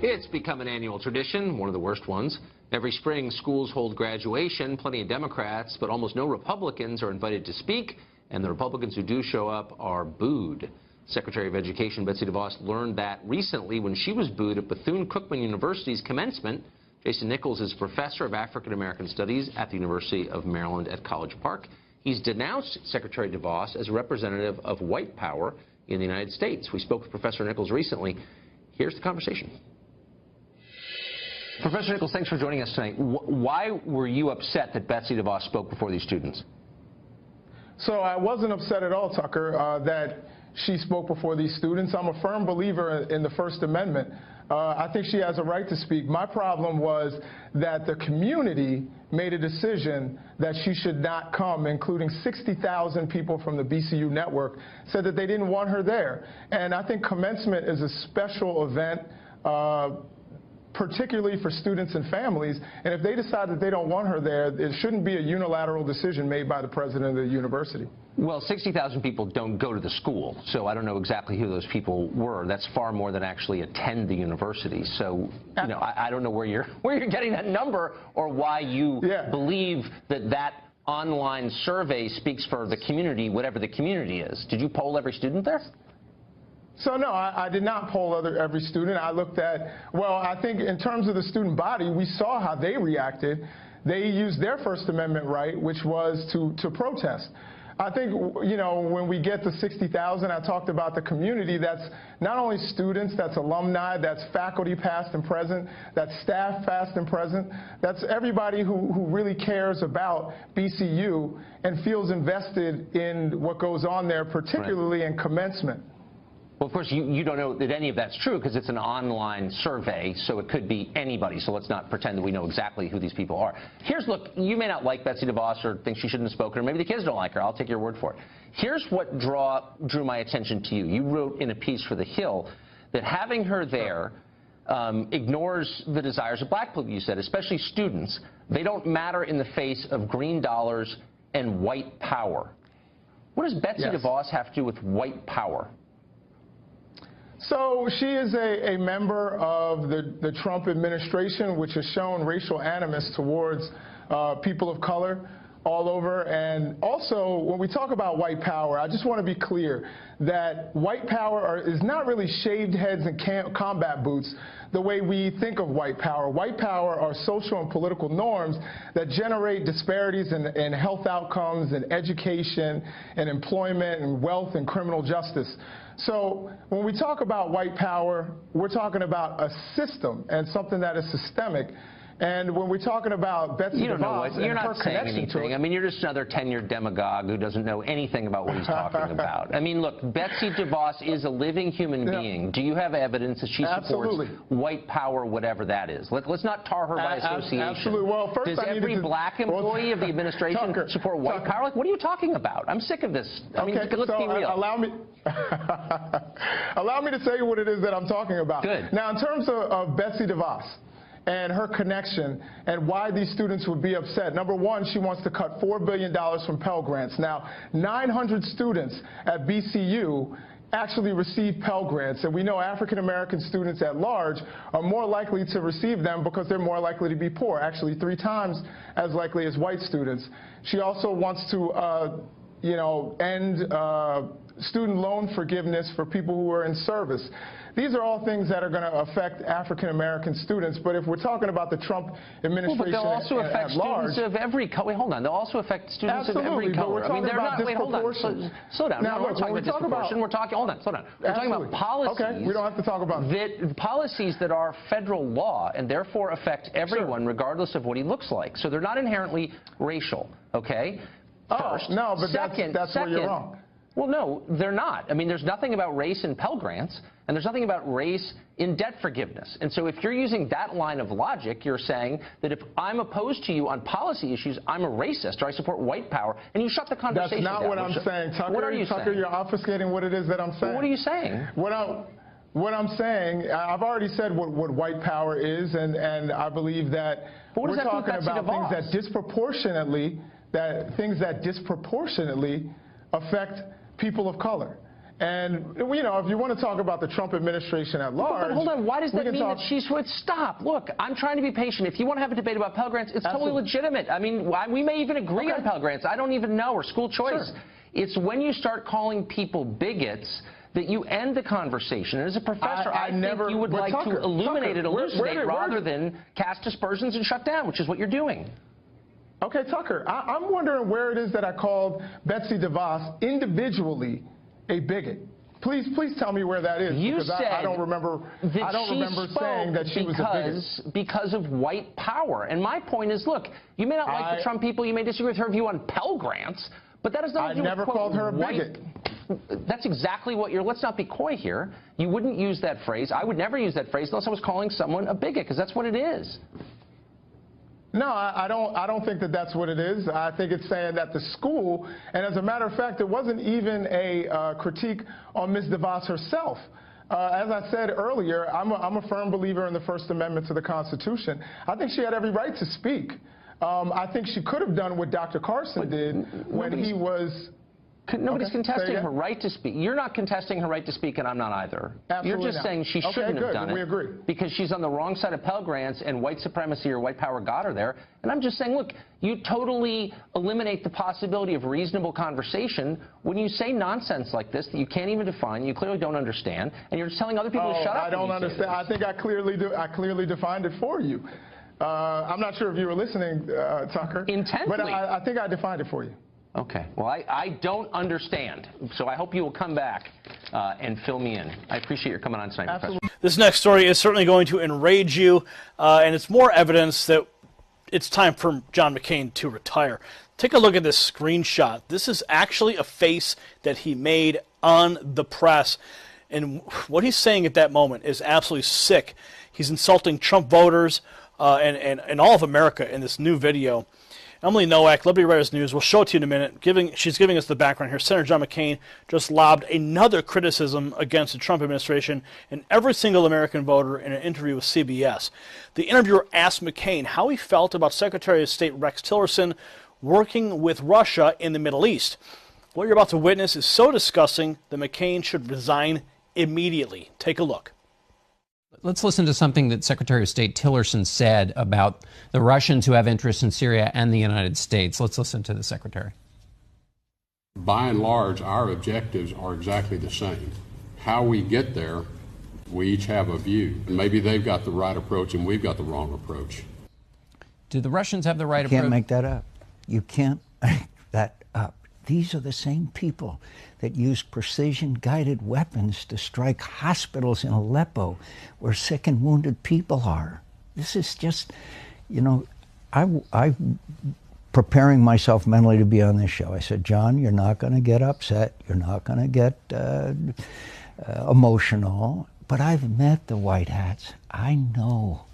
It's become an annual tradition, one of the worst ones. Every spring, schools hold graduation, plenty of Democrats, but almost no Republicans are invited to speak, and the Republicans who do show up are booed. Secretary of Education Betsy DeVos learned that recently when she was booed at Bethune-Cookman University's commencement. Jason Nichols is professor of African American Studies at the University of Maryland at College Park. He's denounced Secretary DeVos as a representative of white power in the United States. We spoke with Professor Nichols recently. Here's the conversation. Professor Nichols, thanks for joining us tonight. Why were you upset that Betsy DeVos spoke before these students? So I wasn't upset at all, Tucker, that she spoke before these students. I'm a firm believer in the First Amendment. I think she has a right to speak. My problem was that the community made a decision that she should not come, including 60,000 people from the BCU network said that they didn't want her there. And I think commencement is a special event, particularly for students and families, and if they decide that they don't want her there, it shouldn't be a unilateral decision made by the president of the university. Well, 60,000 people don't go to the school, so I don't know exactly who those people were. That's far more than actually attend the university. So, you know, I don't know where you're getting that number or why you believe that online survey speaks for the community, whatever the community is. Did you poll every student there? So, no, I did not poll every student. I looked at, well, I think in terms of the student body, we saw how they reacted. They used their First Amendment right, which was to protest. I think, you know, when we get to 60,000, I talked about the community. That's not only students, that's alumni, that's faculty past and present, that's staff past and present. That's everybody who really cares about BCU and feels invested in what goes on there, particularly in commencement. Well, of course, you don't know that any of that's true because it's an online survey, so it could be anybody. So let's not pretend that we know exactly who these people are. Look, you may not like Betsy DeVos or think she shouldn't have spoken, or maybe the kids don't like her. I'll take your word for it. Here's what drew my attention to you. You wrote in a piece for The Hill that having her there ignores the desires of black people, you said, especially students. They don't matter in the face of green dollars and white power. What does Betsy DeVos have to do with white power? So she is a member of the Trump administration, which has shown racial animus towards people of color all over. And also, when we talk about white power, I just want to be clear that white power is not really shaved heads and combat boots the way we think of white power. White power are social and political norms that generate disparities in health outcomes and education and employment and wealth and criminal justice. So when we talk about white power, we're talking about a system and something that is systemic. And when we're talking about Betsy DeVos, you're not saying anything. I mean, you're just another tenured demagogue who doesn't know anything about what he's talking about. I mean, look, Betsy DeVos is a living human being. Do you have evidence that she supports white power, whatever that is? Let's not tar her by association. Absolutely. Well, first, does every black employee of the administration support white power? Like, what are you talking about? I'm sick of this. I mean, let's be real. Allow me to tell you what it is that I'm talking about. Good. Now, in terms of Betsy DeVos and her connection and why these students would be upset. Number one, she wants to cut $4 billion from Pell Grants. Now, 900 students at BCU actually receive Pell Grants, and we know African-American students at large are more likely to receive them because they're more likely to be poor, actually 3 times as likely as white students. She also wants to end student loan forgiveness for people who are in service. These are all things that are going to affect African-American students, but if we're talking about the Trump administration but they'll also affect at large, students of every color. Wait, hold on. They'll also affect students of every color. I mean, they're not. Wait, hold on. Slow down. Now, we're talking about disproportion. We're talking. Hold on. Slow down. We're talking about policies. Okay, we don't have to talk about policies that are federal law and therefore affect everyone, regardless of what he looks like. So they're not inherently racial. Okay. First. No, but that's where you're wrong. Well, no, they're not. I mean, there's nothing about race in Pell Grants, and there's nothing about race in debt forgiveness. And so if you're using that line of logic, you're saying that if I'm opposed to you on policy issues, I'm a racist, or I support white power, and you shut the conversation down. That's not what I'm saying, Tucker. What are you saying? Tucker, you're obfuscating what it is that I'm saying. Well, what are you saying? What I'm saying, I've already said what white power is, and I believe that we're talking about things that disproportionately affect people of color. And, you know, if you want to talk about the Trump administration at large... But hold on, why does that mean that she should stop? Look, I'm trying to be patient. If you want to have a debate about Pell Grants, it's totally legitimate. I mean, we may even agree on Pell Grants. I don't even know, or school choice. Sure. It's when you start calling people bigots that you end the conversation. And as a professor, I think you would like to illuminate it, elucidate, rather than cast aspersions and shut down, which is what you're doing. Okay, Tucker, I'm wondering where it is that I called Betsy DeVos individually a bigot. Please tell me where that is. You because said I don't remember saying that she was a bigot. Because of white power. And my point is, look, you may not like the Trump people, you may disagree with her view on Pell Grants, but that is not... I never called her a bigot. That's exactly what you're... Let's not be coy here. You wouldn't use that phrase. I would never use that phrase unless I was calling someone a bigot, because that's what it is. No, I don't think that that's what it is. I think it's saying that the school, and as a matter of fact, it wasn't even a critique on Ms. DeVos herself. As I said earlier, I'm a firm believer in the First Amendment to the Constitution. I think she had every right to speak. I think she could have done what Dr. Carlson did when he was... Nobody's contesting her right to speak. You're not contesting her right to speak, and I'm not either. Absolutely You're just saying she shouldn't have done it. We agree. Because she's on the wrong side of Pell Grants, and white supremacy or white power got her there. And I'm just saying, look, you totally eliminate the possibility of reasonable conversation when you say nonsense like this that you can't even define, you clearly don't understand, and you're just telling other people to shut up. I don't understand. I think I clearly defined it for you. I'm not sure if you were listening, Tucker. Intently. But I think I defined it for you. Okay. Well, I don't understand, so I hope you will come back and fill me in. I appreciate your coming on tonight, Absolutely. Professor. This next story is certainly going to enrage you, and it's more evidence that it's time for John McCain to retire. Take a look at this screenshot. This is actually a face that he made on the press, and what he's saying at that moment is absolutely sick. He's insulting Trump voters and all of America in this new video. Emily Nowak, Liberty Writers News, will show it to you in a minute. She's giving us the background here. Senator John McCain just lobbed another criticism against the Trump administration and every single American voter in an interview with CBS. The interviewer asked McCain how he felt about Secretary of State Rex Tillerson working with Russia in the Middle East. What you're about to witness is so disgusting that McCain should resign immediately. Take a look. Let's listen to something that Secretary of State Tillerson said about the Russians who have interests in Syria and the United States. Let's listen to the Secretary. By and large, our objectives are exactly the same. How we get there, we each have a view. Maybe they've got the right approach and we've got the wrong approach. Do the Russians have the right approach? You can't make that up. You can't make that up. These are the same people that use precision-guided weapons to strike hospitals in Aleppo where sick and wounded people are. This is just, you know, I'm preparing myself mentally to be on this show. I said, John, you're not going to get upset. You're not going to get emotional. But I've met the white hats. I know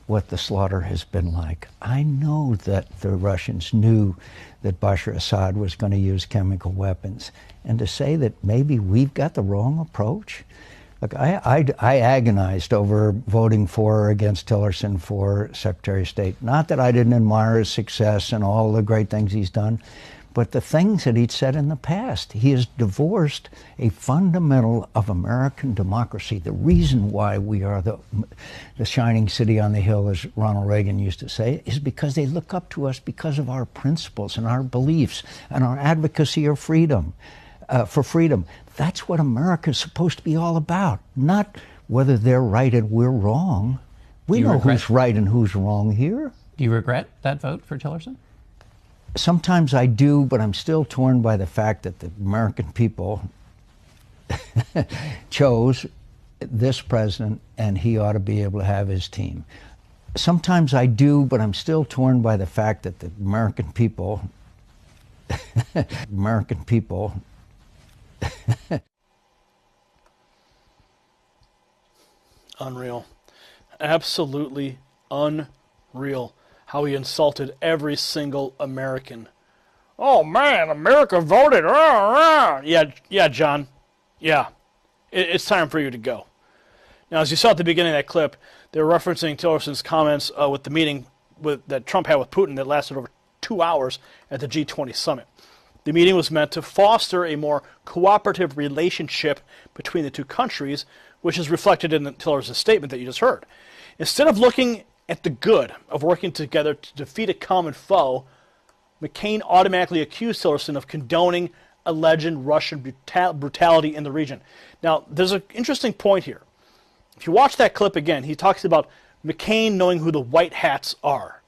what the slaughter has been like. I know that the Russians knew that Bashar Assad was going to use chemical weapons. And to say that maybe we've got the wrong approach? Look, I agonized over voting for or against Tillerson for Secretary of State. Not that I didn't admire his success and all the great things he's done, but the things that he'd said in the past. He has divorced a fundamental of American democracy. The reason why we are the shining city on the hill, as Ronald Reagan used to say, is because they look up to us because of our principles and our beliefs and our advocacy of freedom, for freedom. That's what America is supposed to be all about, not whether they're right and we're wrong. We know who's right and who's wrong here. Do you regret that vote for Tillerson? Sometimes I do, but I'm still torn by the fact that the American people chose this president, and he ought to be able to have his team. Sometimes I do, but I'm still torn by the fact that the American people, Unreal. Absolutely unreal. How he insulted every single American. Oh man, America voted. Yeah, John. Yeah, it's time for you to go. Now, as you saw at the beginning of that clip, they were referencing Tillerson's comments with the meeting that Trump had with Putin that lasted over 2 hours at the G20 summit. The meeting was meant to foster a more cooperative relationship between the two countries, which is reflected in Tillerson's statement that you just heard. Instead of looking at the good of working together to defeat a common foe, McCain automatically accused Tillerson of condoning alleged Russian brutality in the region. Now, there's an interesting point here. If you watch that clip again, he talks about McCain knowing who the white hats are.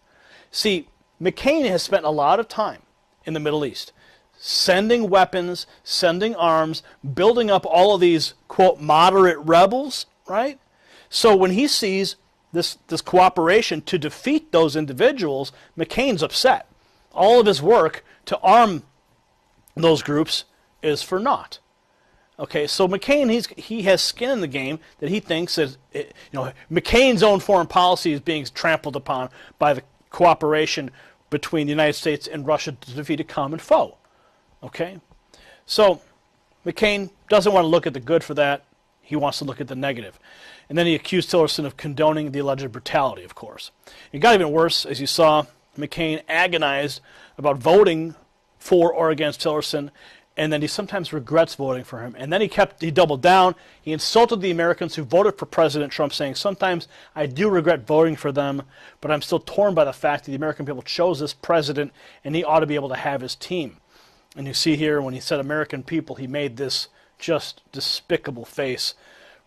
See, McCain has spent a lot of time in the Middle East, sending weapons, sending arms, building up all of these, quote, moderate rebels, right? So when he sees this cooperation to defeat those individuals, McCain's upset. All of his work to arm those groups is for naught. Okay, so McCain, he has skin in the game that he thinks that McCain's own foreign policy is being trampled upon by the cooperation between the United States and Russia to defeat a common foe. Okay, so McCain doesn't want to look at the good for that. He wants to look at the negative. And then he accused Tillerson of condoning the alleged brutality, of course. It got even worse, as you saw. McCain agonized about voting for or against Tillerson, and then he sometimes regrets voting for him. And then he doubled down. He insulted the Americans who voted for President Trump, saying, sometimes I do regret voting for them, but I'm still torn by the fact that the American people chose this president, and he ought to be able to have his team. And you see here, when he said American people, he made this just despicable face,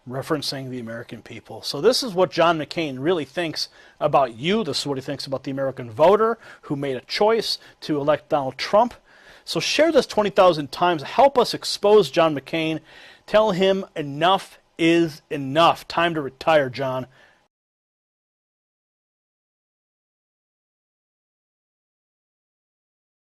referencing the American people. So this is what John McCain really thinks about you. This is what he thinks about the American voter who made a choice to elect Donald Trump. So share this 20,000 times. Help us expose John McCain. Tell him enough is enough. Time to retire, John.